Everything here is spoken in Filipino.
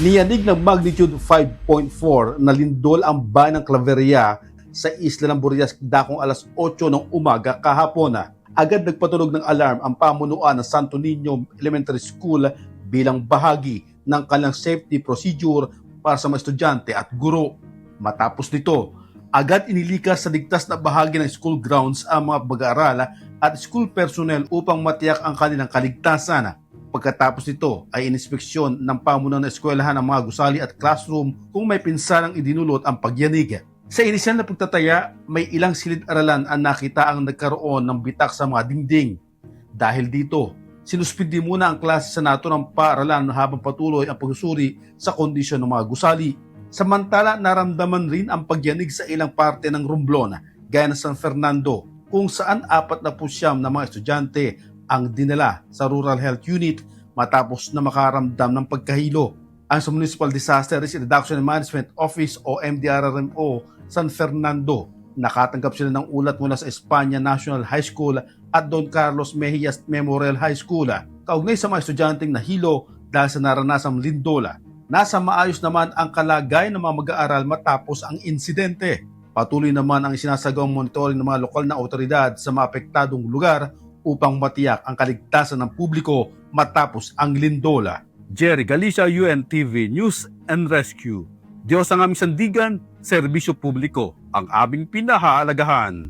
Niyanig ng magnitude 5.4 na lindol ang bayan ng Claveria sa isla ng Burias dakong alas 8 ng umaga kahapon. Agad nagpatunog ng alarm ang pamunuan ng Santo Niño Elementary School bilang bahagi ng kanilang safety procedure para sa mga estudyante at guro. Matapos nito, agad inilikas sa ligtas na bahagi ng school grounds ang mga mag-aaral at school personnel upang matiyak ang kanilang kaligtasan. Pagkatapos nito ay inspeksyon ng pamunuan ng eskwelahan ng mga gusali at classroom kung may pinsalang idinulot ang pagyanig. Sa inisyal na pagtataya, may ilang silid-aralan ang nakita ang nagkaroon ng bitak sa mga dingding. Dahil dito, sinuspindi muna ang klase sa nato ng paaralan habang patuloy ang pagsusuri sa kondisyon ng mga gusali. Samantala, naramdaman rin ang pagyanig sa ilang parte ng Romblon, gaya ng San Fernando, kung saan 49 na mga estudyante ang dinala sa Rural Health Unit matapos na makaramdam ng pagkahilo. Ang sa Municipal Disaster Risk Reduction and Management Office o MDRRMO San Fernando, nakatanggap sila ng ulat mula sa Espanya National High School at Don Carlos Mejias Memorial High School kaugnay sa mga estudyanteng nahilo dahil sa naranasang lindola. Nasa maayos naman ang kalagayan ng mga mag-aaral matapos ang insidente. Patuloy naman ang isinasagawang monitoring ng mga lokal na otoridad sa mga apektadong lugar upang matiyak ang kaligtasan ng publiko matapos ang lindola. Jerry Galicia, UNTV News and Rescue. Diyos ang aming sandigan, serbisyo publiko, ang aming pinahahalagahan.